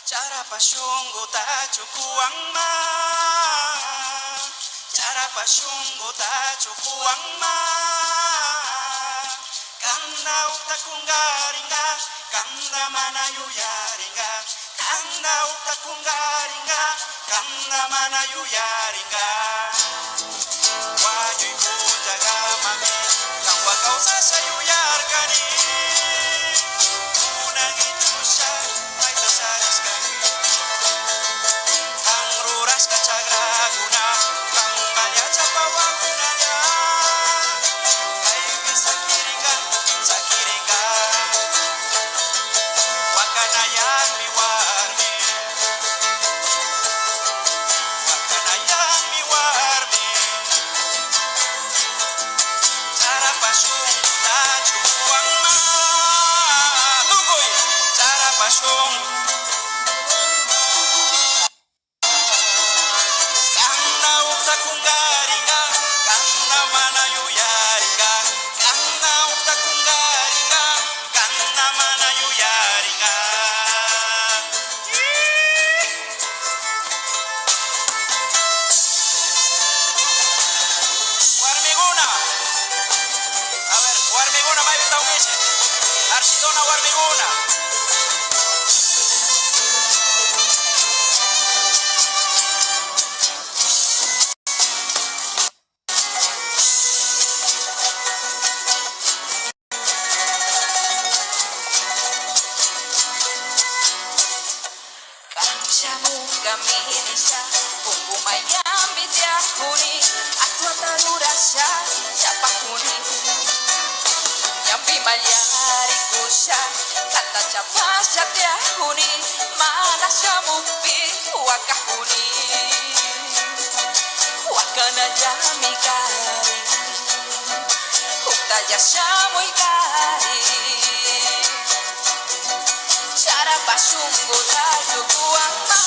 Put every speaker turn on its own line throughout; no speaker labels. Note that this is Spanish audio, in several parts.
Cara pasyunggo tacho kuang ma. Cara pasyunggo tacho kuang ma. Kanda uta kungaringa, kanda mana yuyaringa. Kanda uta kungaringa, kanda mana yuyaringa. Wajui kujaga mami, kang wakau sasa yuyargani. Unang itusya, ay tasaris kami. Kang ruras kacagraguna, kang balya capawagunanya. Ay sakiringa, sakiringa. Wakanayan miwarmi, wakanayan miwarmi. Cara pasyong tajuang ma. Tukoy, cara pasyong kanda ukta kungaringa, kanda mana yuyaringa. Kanda ukta kungaringa, kanda mana yuyaringa. Warmiguna, a ver, warmiguna may bitaw ngisi. Arsidona warmiguna. Kansyamu gamini siya, kung bumayambi dia huni, at watalurasya, siapa huni. Yambi malyari ko siya, kata siapa siya dia huni, mana siya mupi, waka huni. Waka na jami kari, hukta siya mo'y kari. Cara pasyunggo tayo kuang ma.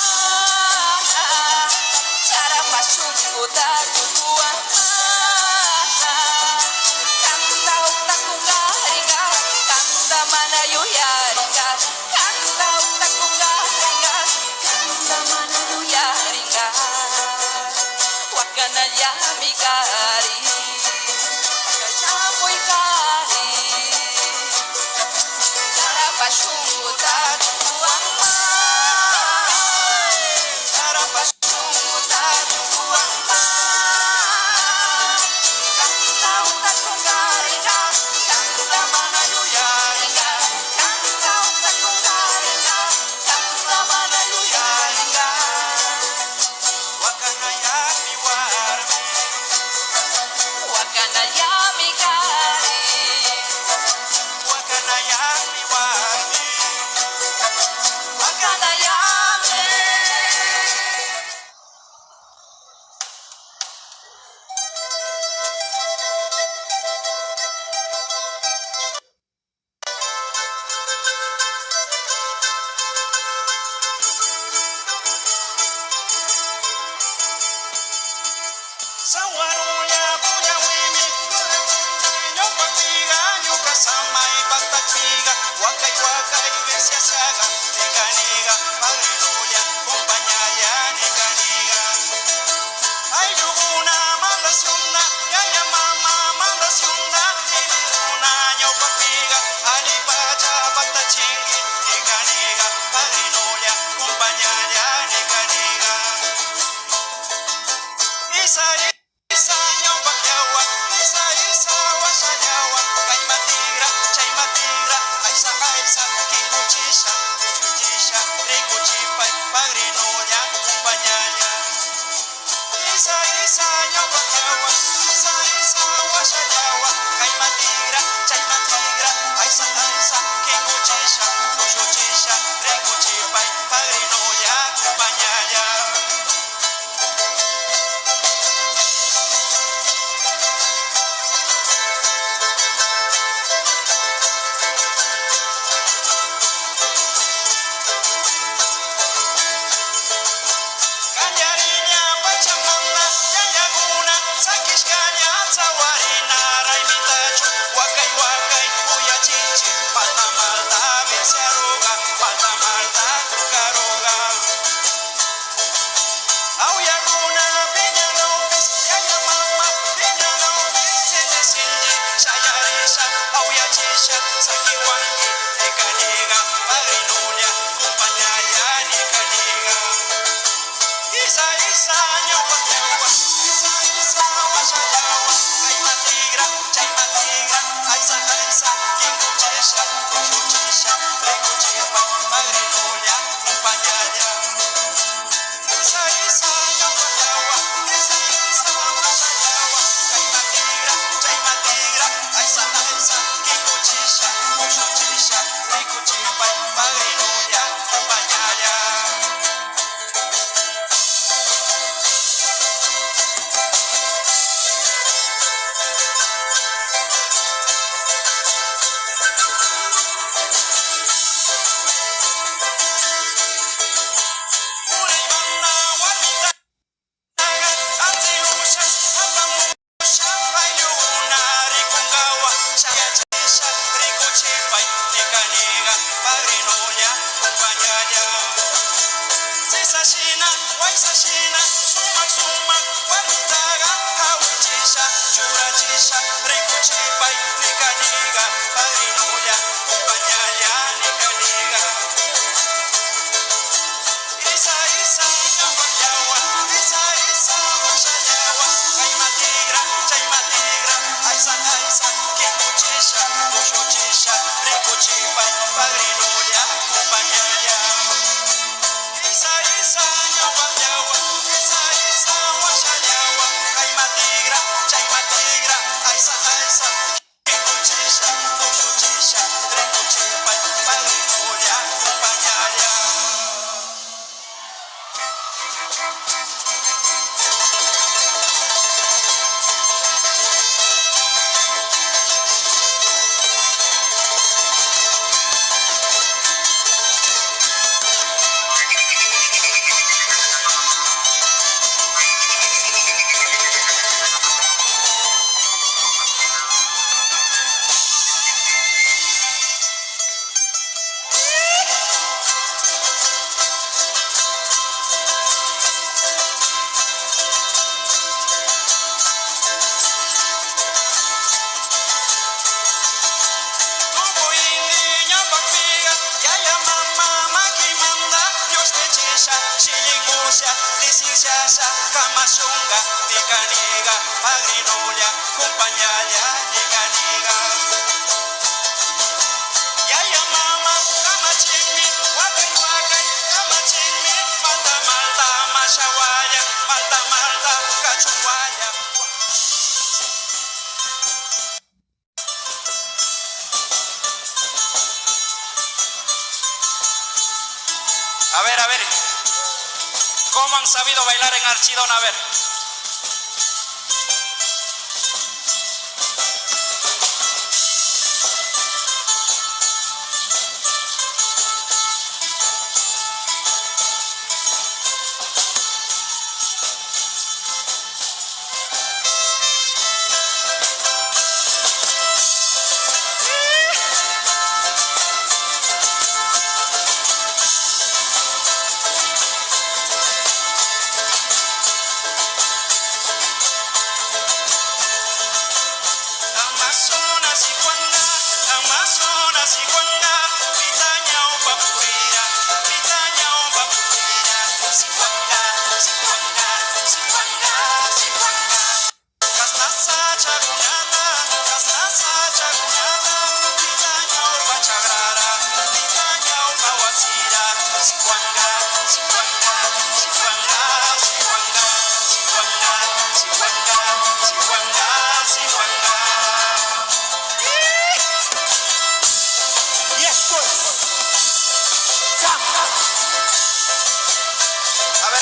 Cara pasyunggo tayo kuang ma. Kanta ukta kungaringa, kanta mana yuyaringa. Kanta ukta kungaringa, kanta mana yuyaringa. Wakana yami kari, kajamoy kari. Cara pasyunggo tayo kuang ma. Cara pasyunggo tayo kuang ma. Kanta ukta kungaringa, kanta mana yuyaringa. Kanta ukta kungaringa, kanta mana yuyaringa. Wakana yami warmi, Rusia, licenciasa, kamashunga, nikaniga, agrinolia, compañaya, nikaniga. Yaya mama, kamachingmi, wakai wakai, kamachingmi, malta malta, mashawaya, malta malta, kachuwaya. A ver, ¿cómo han sabido bailar en Archidón? A ver.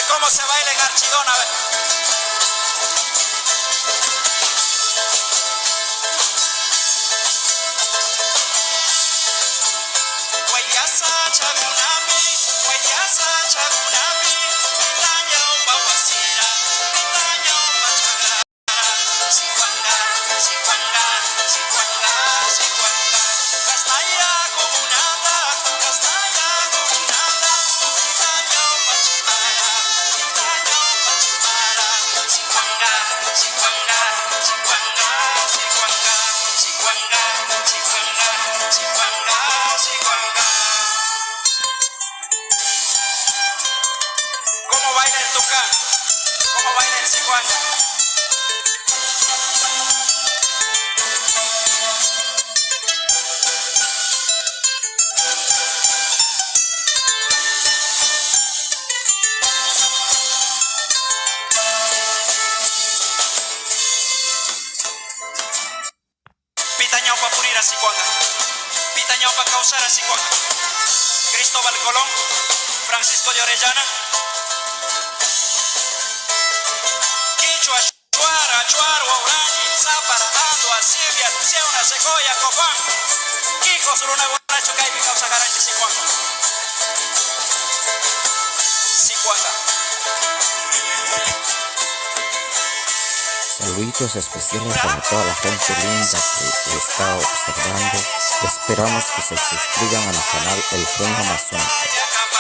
¿Cómo se baila en Archidón? A ver. Guayasa chagunami, pitanya bawasira, pitanya pachagara. Sikwanga, sikwanga, sikwanga, sikwanga. Kastaya comunada, pitanya pachagara. ¿Cómo baila el tucán? ¿Cómo baila el ciguanga? Pitañao pa purir a ciguanga, pitañao pa causar a ciguanga. Cristóbal Colón, Francisco de Orellana, Quichua, Chuara, Chuaro, Urani, Zápara, Andua, Silvia, Seuna, Secoya, Copán, Quijo, Suruna, Guaracho, Caipi, Causa, Garanti, Sicuanga. Sicuanga.
Saluditos especiales para toda la gente linda que está observando. Esperamos que se suscriban al canal El Gen Amazónico.